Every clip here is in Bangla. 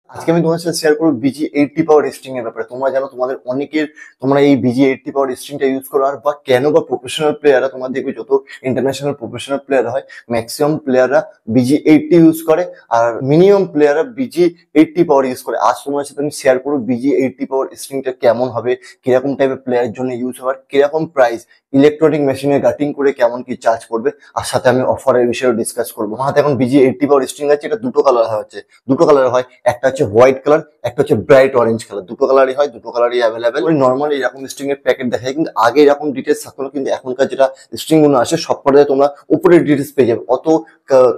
আজকে আমি তোমার সাথে শেয়ার করবো BG80 পাওয়ার স্ট্রিং এর ব্যাপারে। তোমরা জানো তোমাদের অনেকের তোমরা এই BG80 পাওয়ার স্ট্রিংটা ইউজ করো, আর বা কেন বা প্রফেশনাল প্লেয়াররা তোমার দেখবে যত ইন্টারন্যাশনাল প্রফেশনাল প্লেয়ার হয় ম্যাক্সিমাম প্লেয়াররা BG80 ইউজ করে, আর মিনিমাম প্লেয়াররা BG80 পাওয়ার ইউজ করে। আজ তোমার সাথে আমি শেয়ার করবো BG80 পাওয়ার স্ট্রিংটা কেমন হবে, কিরকম টাইপের প্লেয়ারের জন্য ইউজ হবে, আর কিরকম প্রাইস, ইলেকট্রনিক মেশিনে গাটিং করে কেমন কি চার্জ পড়বে, আর সাথে আমি অফারের বিষয়ে ডিসকাস করবো। আমার হাতে এখন BG80 পাওয়ার স্ট্রিং আছে, এটা দুটো কালার হচ্ছে, দুটো কালার হয়, একটা হচ্ছে হোয়াইট কালার, একটা হচ্ছে ব্রাইট অরেঞ্জ কালার। দুটো কালারই হয়, দুটো কালারই অ্যাভেলেবেল। নর্মালি এরকম স্ট্রিং এর প্যাকেট দেখায়, কিন্তু আগে এরকম ডিটেলস থাকতো না, কিন্তু এখনকার যেটা স্ট্রিং গুলো আসে সবকটাতে তোমরা উপরে ডিটেলস পেয়ে যাবে। অত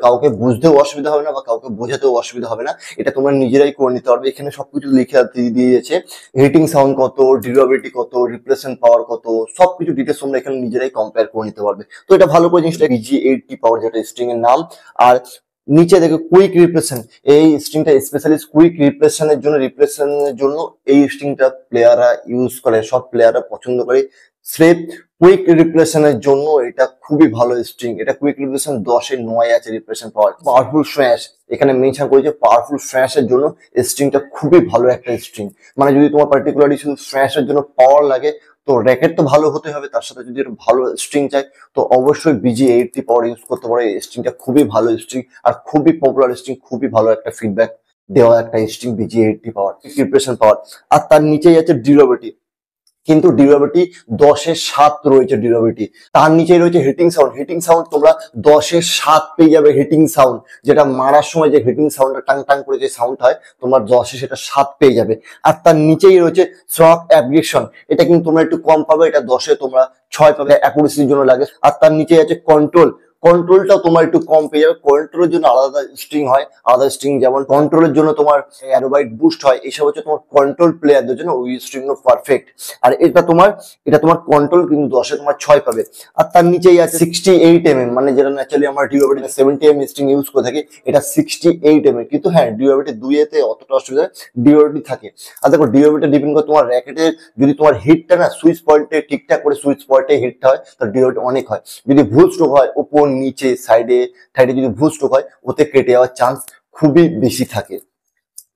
কাউকে বুঝতেও অসুবিধা হবে না বা কাউকে বোঝাতেও অসুবিধা হবে না, এটা তোমরা নিজেরাই করে নিতে পারবে। এখানে সবকিছু লিখে দিয়েছে, হিটিং সাউন্ড কত, ডিউরেবিলিটি কত, রিপ্লেসমেন্ট পাওয়ার কত, সবকিছু ডিটেলস তোমরা এখানে নিজেরাই কম্পেয়ার করে নিতে পারবে। তো এটা ভালো করে জিনিসটা BG80 পাওয়ার, যেটা স্ট্রিং এর নাম। আর নিচে দেখো কুইক রিপ্লেশন, এই স্ট্রিংটা স্পেশালি কুইক রিপ্লেশনের জন্য এই স্ট্রিংটা প্লেয়াররা ইউজ করে, সব প্লেয়াররা পছন্দ করে। স্রেফ কুইক রিপ্লেশনের জন্য এটা খুবই ভালো স্ট্রিং। এটা কুইক রিপ্লেশন 10-9 আছে রিপ্লেশন পাওয়ার। পাওয়ারফুল স্ম্যাশ এখানে মেনশন করেছে, পাওয়ারফুল স্ম্যাশের জন্য স্ট্রিংটা খুবই ভালো একটা স্ট্রিং। মানে যদি তোমার পার্টিকুলারলি শুধু স্ম্যাশের জন্য পাওয়ার লাগে, তো র্যাকেট তো ভালো হতে হবে, তার সাথে যদি একটা ভালো স্ট্রিং চাই তো অবশ্যই BG80 পাওয়ার ইউজ করতে পারো। এই স্ট্রিংটা খুবই ভালো স্ট্রিং আর খুবই পপুলার স্ট্রিং, খুবই ভালো একটা ফিডব্যাক দেওয়া একটা স্ট্রিং BG80 পাওয়ার, রিপ্রেশন পাওয়ার। আর তার নিচেই আছে ডিউরেবিলিটি, কিন্তু ডিউরেবিলিটি 10-7 রয়েছে ডিউরেবিলিটি। তার নিচেই রয়েছে হিটিং সাউন্ড। হিটিং সাউন্ড তোমরা 10-7 পেয়ে যাবে হিটিং সাউন্ড, যেটা মারার সময় যে হিটিং সাউন্ডটা টাং টাং করে যে সাউন্ড হয়, তোমার 10-এ সেটা 7 পেয়ে যাবে। আর তার নিচেই রয়েছে শক অ্যাব্রিকশন, এটা কিন্তু তোমরা একটু কম পাবে, এটা 10-এ তোমরা 6 পাবে, অ্যাকুরেসির জন্য লাগে। আর তার নিচেই আছে কন্ট্রোল, কন্ট্রোলটাও তোমার একটু কম পেয়ে যাবে। কন্ট্রোলের জন্য আলাদা স্ট্রিং হয়, আলাদা স্ট্রিং, যেমন কন্ট্রোলের জন্য তোমার অ্যারোবাইট বুস্ট হয়, এইসব হচ্ছে তোমার কন্ট্রোল প্লেয়ারদের জন্য ওই স্ট্রিং পারফেক্ট। আর এটা তোমার কন্ট্রোল কিন্তু 10-এ তোমার 6 পাবে। আর তার নিচেই আছে 68mm, মানে যেটা ন্যাচারালি আমরা ডিউরেবিলিটি 70mm স্ট্রিং ইউজ করে থাকি, এটা 68mm। কিন্তু হ্যাঁ, ডিউরেবিলিটি 2-এতে অতটা অসুবিধা, ডিউরেবিলিটি থাকে। আর দেখো ডিউরেবিলিটি ডিপেন্ড করে তোমার র্যাকেটের, যদি তোমার হিটটা না সুইচ পয়েন্টে ঠিকঠাক করে সুইচ পয়েন্টে হিটটা হয় তো ডিউরেবিলিটি অনেক হয়। যদি ভুল স্ট্রোক হয়, উপর নিচে সাইডে সাইডে যদি ভুল স্ট্রোক হয়, ওতে কেটে যাওয়ার চান্স খুবই বেশি থাকে।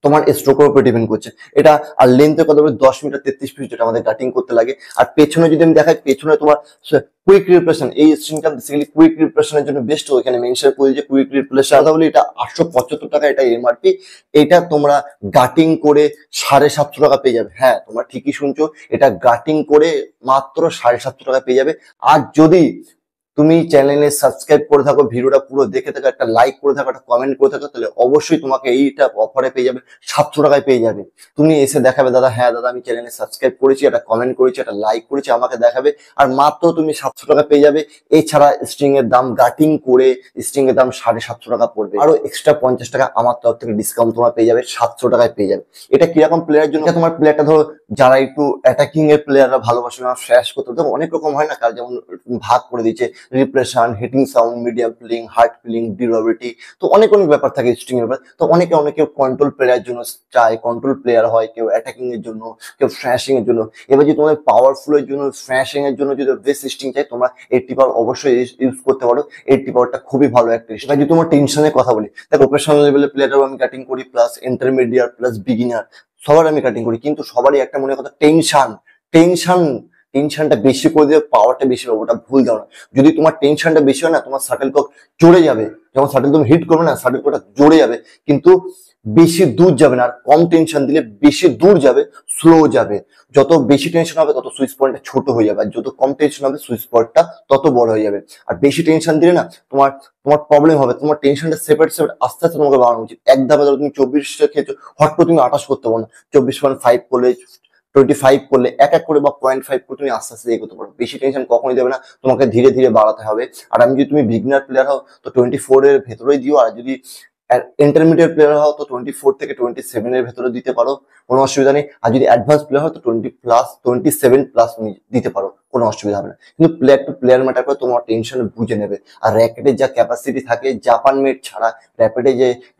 তোমার স্ট্রোকের উপর ডিপেন্ড করছে এটা। আর লেন্থের কথা বলি 10 মিটার 33 ফিট, যেটা আমাদের কাটিং করতে লাগে। আর পেছনে যদি আমি দেখাই, পেছনে তোমার কুইক রিপ্লেশন, এই স্ট্রিংটা বেসিক্যালি কুইক রিপ্লেশনের জন্য বেস্ট। এখানে মেনশন করে যে কুইক রিপ্লেশন কথা বলি, এটা 875 টাকা, এটা MRP। এটা তোমরা গাটিং করে 750 টাকা পেয়ে যাবে। হ্যাঁ, তোমরা ঠিকই শুনছো, এটা গাটিং করে মাত্র 750 টাকা পেয়ে যাবে। আর যদি তুমি চ্যানেলে সাবস্ক্রাইব করে থাকো, ভিডিওটা পুরো দেখে থাকো, একটা লাইক করে থাকো, একটা কমেন্ট করে থাকো, তাহলে অবশ্যই তোমাকে এইটা অফারে পেয়ে যাবে, 700 টাকায় পেয়ে যাবে। তুমি এসে দেখাবে, দাদা হ্যাঁ দাদা আমি চ্যানেলে সাবস্ক্রাইব করেছি, একটা কমেন্ট করেছি, একটা লাইক করেছি, আমাকে দেখাবে, আর মাত্র তুমি 700 টাকা পেয়ে যাবে। এছাড়া স্ট্রিং এর দাম গাটিং করে স্ট্রিং এর দাম 750 টাকা পড়বে, আরো এক্সট্রা 50 টাকা আমার তরফ থেকে ডিসকাউন্ট তোমরা পেয়ে যাবে, 700 টাকায় পেয়ে যাবে। এটা কিরকম প্লেয়ারের জন্য, তোমার প্লেয়ারটা ধরো যারা একটু অ্যাটাকিং এর প্লেয়াররা ভালোবাসে না, ফ্ল্যাশ করতে, দেখো অনেক রকম হয় না, কার যেমন ভাগ করে দিচ্ছে রিপ্রেশন, hitting sound, medium feeling, hard feeling, durability, তো অনেক অনেক ব্যাপার থাকে স্ট্রিং এর ব্যাপার। তো অনেকে কন্ট্রোল প্লেয়ার জন্য চায়, কন্ট্রোল প্লেয়ার হয়, কেউ অ্যাটাকিং এর জন্য, কেউ স্ম্যাশিং এর জন্য। এবার যদি তোমাদের পাওয়ারফুল এর জন্য, স্ম্যাশিং এর জন্য যদি বেস্ট স্ট্রিং চাই, তোমরা 80 পাওয়ার অবশ্যই ইউজ করতে পারো। 80 পাওয়ারটা খুবই ভালো একটা স্ট্রিং। যদি তোমার টেনশনের কথা বলি, দেখো প্রফেশনাল লেভেলের প্লেয়ারও আমি কাটিং করি, প্লাস ইন্টারমিডিয়েট প্লাস বিগিনার সবার আমি কাটিং করি, কিন্তু সবারই একটা মনে কথা, টেনশন টেনশনটা বেশি করে দিয়ে পাওয়ারটা বেশি পাবো, ওটা ভুল দাও না। যদি তোমার টেনশনটা বেশি হয় না, তোমার শাটল কক জোরে যাবে, যখন শাটল তুমি হিট করবে না, শাটল ককটা জোরে যাবে, কিন্তু বেশি দূর যাবে না। আর কম টেনশন দিলে বেশি দূর যাবে, স্লো যাবে। যত বেশি টেনশন হবে তত সুইচ পয়েন্টটা ছোট হয়ে যাবে, আর যত কম টেনশন হবে সুইচ পয়েন্টটা তত বড় হয়ে যাবে। আর বেশি টেনশন দিলে না তোমার তোমার প্রবলেম হবে। তোমার টেনশনটা সেপারেট আস্তে আস্তে তোমাকে বাড়ানো উচিত। এক ধাপে ধরো তুমি 24 খেয়েছো, হট করে তুমি 28 করতে পারো না, 24.5 করলে, 25 করলে, এক করে বা 0.5 করে তুমি আস্তে আস্তে এগোতে পারো। বেশি টেনশন কখনোই দেবে না, তোমাকে ধীরে ধীরে বাড়াতে হবে। আর আমি যদি তুমি বিগিনার প্লেয়ার হও তো 24 এর ভেতরেই দিও, আর যদি ইন্টারমিডিয়েট প্লেয়ার হও তো 24 থেকে 27 এর ভেতরে দিতে পারো, কোনো অসুবিধা নেই। আর যদি অ্যাডভান্স প্লেয়ার হয় তো 27+ তুমি দিতে পারো, কোনো অসুবিধা হবে না। কিন্তু প্লেয়ার টু প্লেয়ার ম্যাটার করে, তোমার টেনশন বুঝে নেবে। আর র্যাকেটের যা ক্যাপাসিটি থাকে, জাপান মেড ছাড়া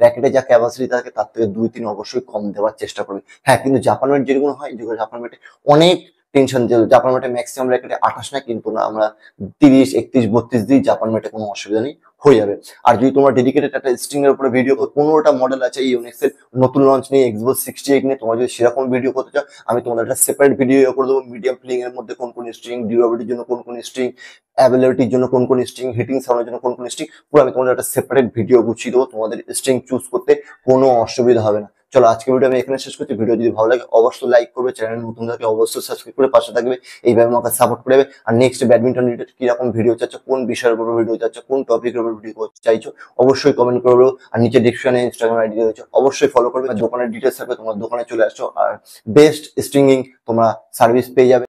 র্যাকেটে যা ক্যাপাসিটি থাকে তার থেকে 2-3 অবশ্যই কম দেওয়ার চেষ্টা করবে। হ্যাঁ, কিন্তু জাপান মেড যেগুলো হয়, যেগুলো জাপান মেডে অনেক টেনশন, যে জাপান মেটে ম্যাক্সিমাম র্যাকেটে 28 না, কিন্তু না আমরা 30, 31, 32 দিই, জাপান মেটে কোনো অসুবিধা নেই, হয়ে যাবে। আর যদি তোমার ডেডিকেটেড একটা স্ট্রিং এর উপরে ভিডিও 15টা মডেল আছে এই ইউনিক্সের নতুন লঞ্চ নিয়ে, Xbox 68 নিয়ে, তোমরা যদি সেরকম ভিডিও করতে চাও আমি তোমাদের একটা সেপারেট ভিডিও করে দেবো। মিডিয়াম প্লিং এর মধ্যে কোন কোন স্ট্রিং, ডিউরেবিলিটির জন্য কোন কোন স্ট্রিং, অ্যাভেলেবিলিটির জন্য কোন কোন স্ট্রিং, হিটিং সাউন্ডের জন্য কোন কোন স্ট্রিং, পুরো আমি তোমাদের একটা সেপারেট ভিডিও গুছিয়ে দেবো। তোমাদের স্ট্রিং চুজ করতে কোনো অসুবিধা হবে না। চলো আজকে ভিডিও আমি এখানে শেষ করছি। ভিডিও যদি ভালো লাগে অবশ্যই লাইক করবে, চ্যানেল নতুন থাকে অবশ্যই সাবস্ক্রাইব করে পাশে থাকবে, এইভাবে আমাকে সাপোর্ট করবে। আর নেক্সট ব্যাডমিন্টন রিলেটেড কিরকম ভিডিও চাচ্ছ, কোন বিষয়ের উপর ভিডিও চাচ্ছ, কোন টপিকের উপর ভিডিও চাইছো অবশ্যই কমেন্ট করবে। আর নিচে ডিসক্রিপশনে ইনস্টাগ্রাম আইডি রয়েছে, অবশ্যই ফলো করবে। আর দোকানের ডিটেলস থাকবে, তোমার দোকানে চলে আসছো আর বেস্ট স্ট্রিংইং তোমরা সার্ভিস পেয়ে যাবে।